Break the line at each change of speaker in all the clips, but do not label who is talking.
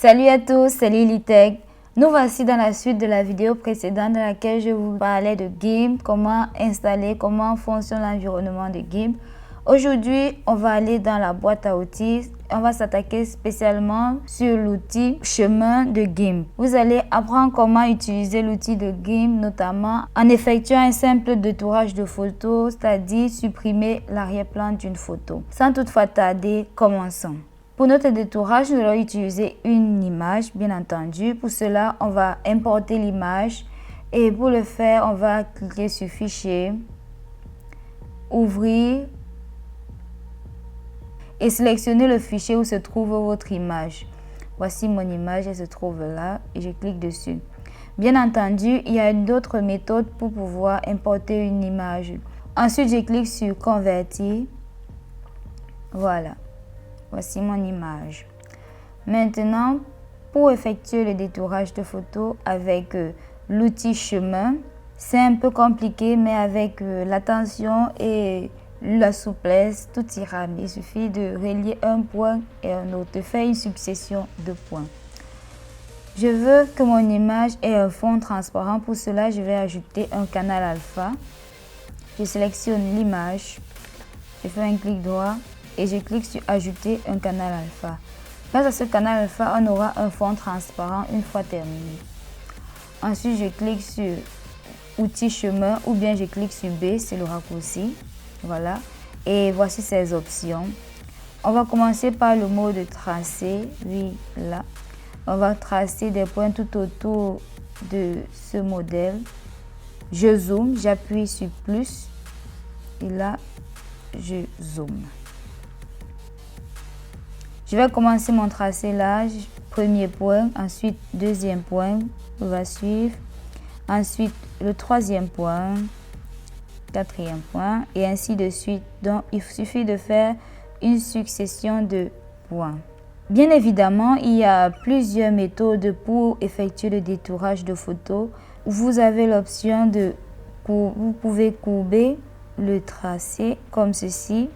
Salut à tous, c'est Lilitech. Nous voici dans la suite de la vidéo précédente dans laquelle je vous parlais de GIMP, comment installer, comment fonctionne l'environnement de GIMP. Aujourd'hui, on va aller dans la boîte à outils. On va s'attaquer spécialement sur l'outil chemin de GIMP. Vous allez apprendre comment utiliser l'outil de GIMP, notamment en effectuant un simple détourage de photo, c'est-à-dire supprimer l'arrière-plan d'une photo. Sans toutefois tarder, commençons. Pour notre détourage, nous allons utiliser une image, bien entendu. Pour cela, on va importer l'image et pour le faire, on va cliquer sur Fichier, Ouvrir et sélectionner le fichier où se trouve votre image. Voici mon image, elle se trouve là et je clique dessus. Bien entendu, il y a une autre méthode pour pouvoir importer une image. Ensuite, je clique sur Convertir. Voilà. Voici mon image. Maintenant, pour effectuer le détourage de photos avec l'outil chemin, c'est un peu compliqué, mais avec l'attention et la souplesse, tout ira. Il suffit de relier un point et un autre, de faire une succession de points. Je veux que mon image ait un fond transparent. Pour cela, je vais ajouter un canal alpha. Je sélectionne l'image, je fais un clic droit et je clique sur Ajouter un canal alpha. Grâce à ce canal alpha, on aura un fond transparent une fois terminé. Ensuite, je clique sur Outil chemin ou bien je clique sur B, c'est le raccourci. Voilà. Et voici ces options. On va commencer par le mode tracé. Oui, là. On va tracer des points tout autour de ce modèle. Je zoome, j'appuie sur plus et là, je zoome. Je vais commencer mon tracé là, premier point, ensuite deuxième point, on va suivre, ensuite le troisième point, quatrième point et ainsi de suite. Donc il suffit de faire une succession de points. Bien évidemment, il y a plusieurs méthodes pour effectuer le détourage de photos. Vous avez l'option de, vous pouvez courber le tracé comme ceci.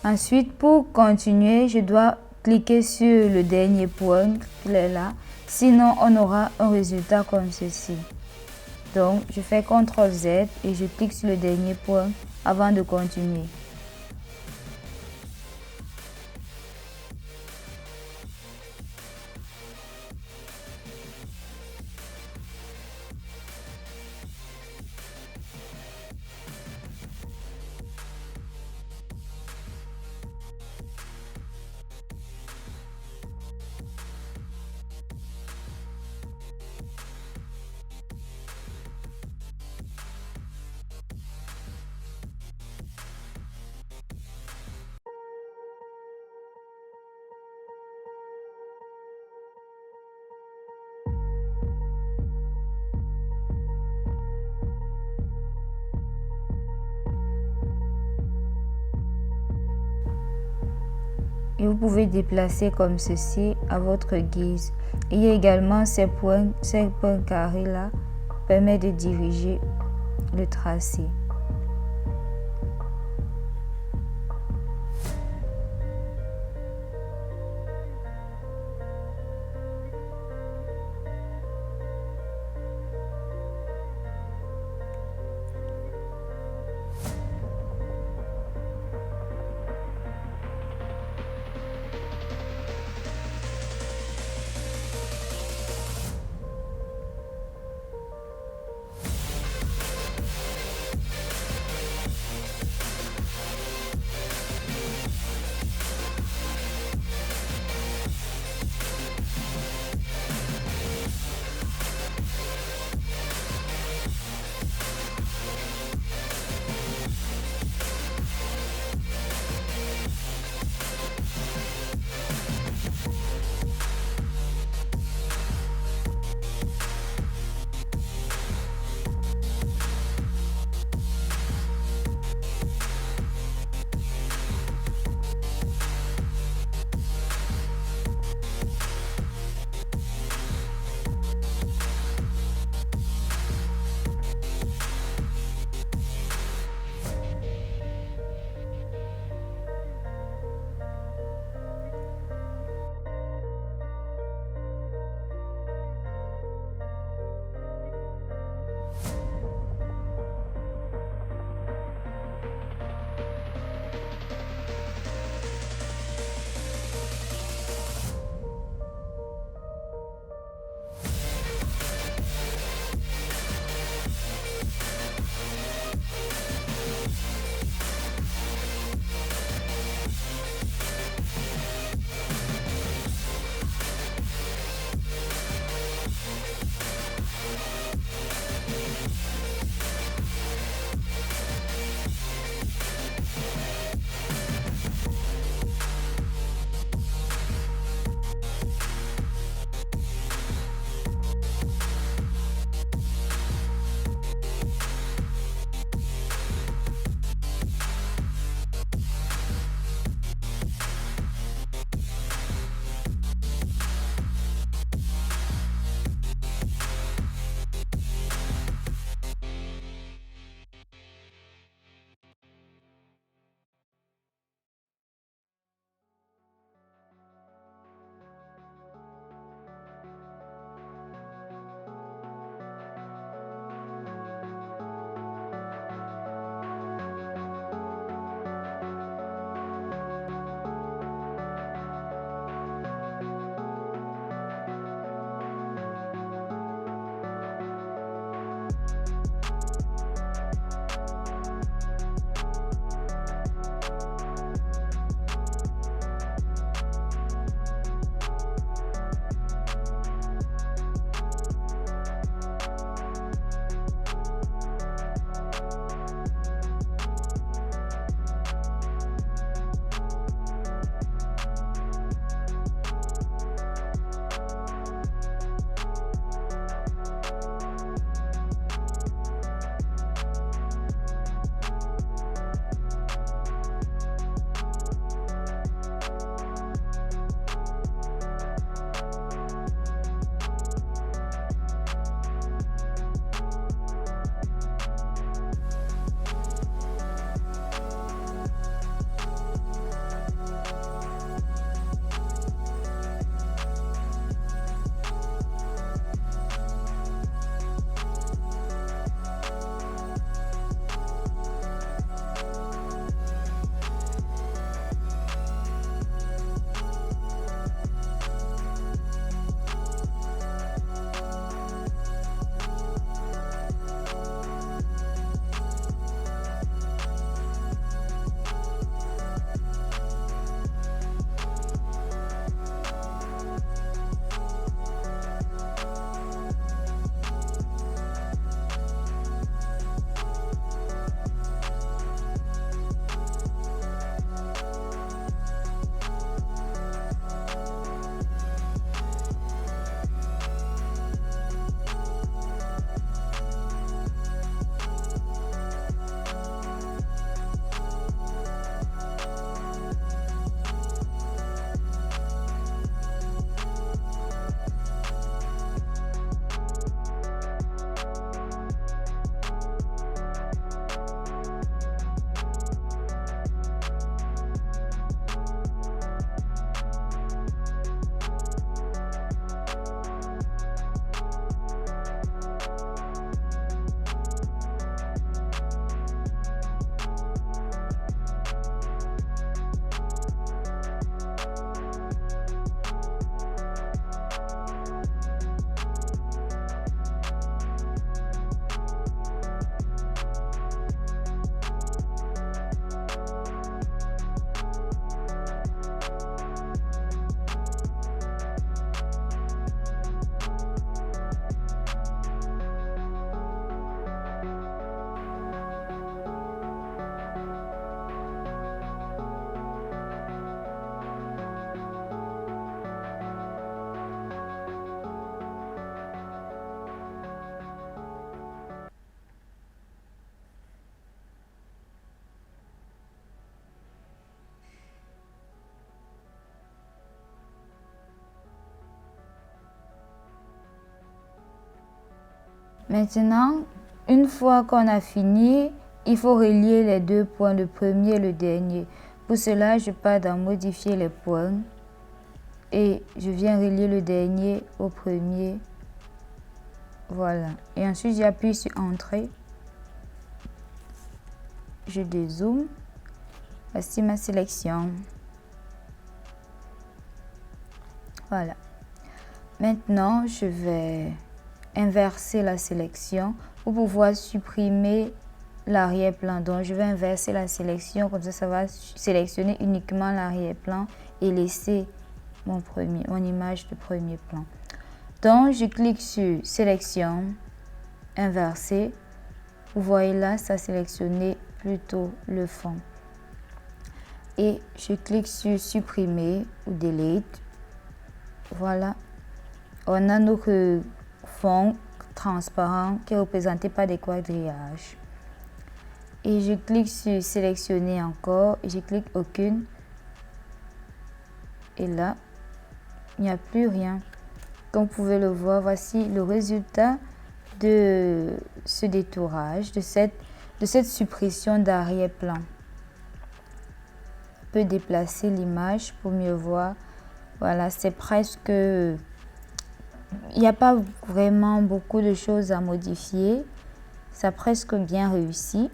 Ensuite, pour continuer, je dois cliquer sur le dernier point qui est là. Sinon, on aura un résultat comme ceci. Donc, je fais CTRL Z et je clique sur le dernier point avant de continuer. Et vous pouvez déplacer comme ceci à votre guise. Il y a également ces points carrés là permettent de diriger le tracé. Maintenant, une fois qu'on a fini, il faut relier les deux points, le premier et le dernier. Pour cela, je pars dans modifier les points et je viens relier le dernier au premier. Voilà. Et ensuite, j'appuie sur Entrée. Je dézoome. Voici ma sélection. Voilà. Maintenant, je vais inverser la sélection pour pouvoir supprimer l'arrière-plan. Donc, je vais inverser la sélection. Comme ça va sélectionner uniquement l'arrière-plan et laisser mon image de premier plan. Donc, je clique sur Sélection, Inverser. Vous voyez là, ça a sélectionné plutôt le fond. Et je clique sur Supprimer ou Delete. Voilà. On a notre fond transparent qui est représenté par des quadrillages. Et je clique sur Sélectionner encore. Et je clique Aucune. Et là, il n'y a plus rien. Comme vous pouvez le voir, voici le résultat de ce détourage, de cette suppression d'arrière-plan. On peut déplacer l'image pour mieux voir. Voilà, c'est presque... Il n'y a pas vraiment beaucoup de choses à modifier. Ça a presque bien réussi.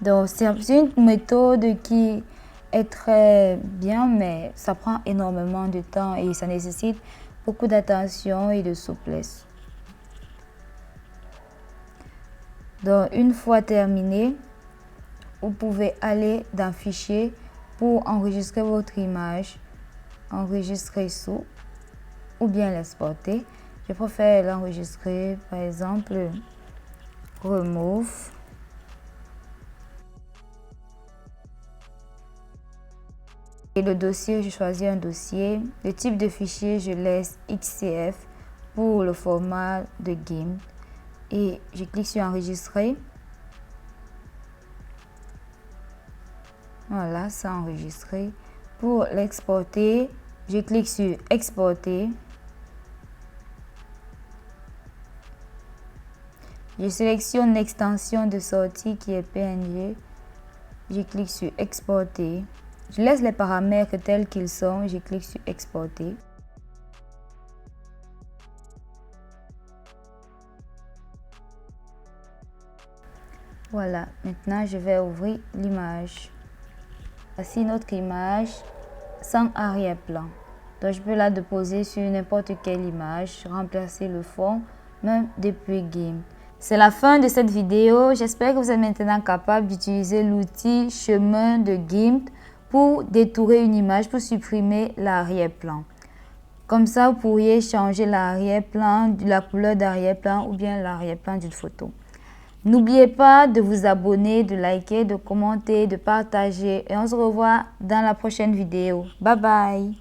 Donc, c'est une méthode qui est très bien, mais ça prend énormément de temps et ça nécessite beaucoup d'attention et de souplesse. Donc, une fois terminé, vous pouvez aller dans Fichier pour enregistrer votre image, enregistrer sous ou bien l'exporter. Je préfère l'enregistrer, par exemple, Remove. Et le dossier, je choisis un dossier. Le type de fichier, je laisse XCF pour le format de GIMP. Et je clique sur Enregistrer. Voilà, ça a enregistré. Pour l'exporter, je clique sur Exporter. Je sélectionne l'extension de sortie qui est PNG. Je clique sur Exporter. Je laisse les paramètres tels qu'ils sont. Je clique sur Exporter. Voilà, maintenant je vais ouvrir l'image. Voici notre image sans arrière-plan. Donc je peux la déposer sur n'importe quelle image, remplacer le fond, même depuis GIMP. C'est la fin de cette vidéo. J'espère que vous êtes maintenant capable d'utiliser l'outil chemin de GIMP pour détourer une image, pour supprimer l'arrière-plan. Comme ça, vous pourriez changer l'arrière-plan, la couleur d'arrière-plan ou bien l'arrière-plan d'une photo. N'oubliez pas de vous abonner, de liker, de commenter, de partager et on se revoit dans la prochaine vidéo. Bye bye!